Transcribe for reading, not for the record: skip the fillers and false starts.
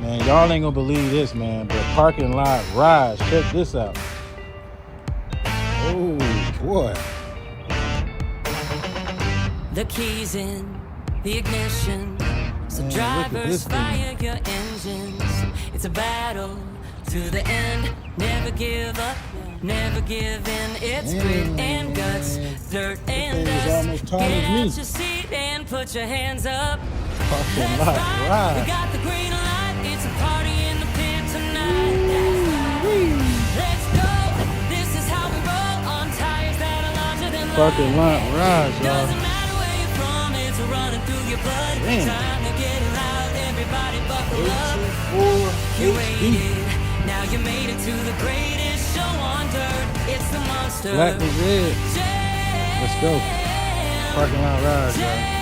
Man, y'all ain't gonna believe this, man. But parking lot rides. Check this out. Oh boy. The keys in the ignition. So Man, drivers, fire your engines. It's a battle to the end. Never give up, never give in. It's grit and guts, dirt and dust. Get out your seat and put your hands up. Parking lot ride. We got the green light. It's a party in the pit tonight. Let's go. This is how we roll on tires that are larger than life. Parking lot ride, y'all. Doesn't matter where you're from. It's running through your blood. Time to get it loud. Everybody buckle up. You waited. Now you made it to the greatest show on dirt. It's the Monster. Black and red. Let's go. Parking lot ride, y'all.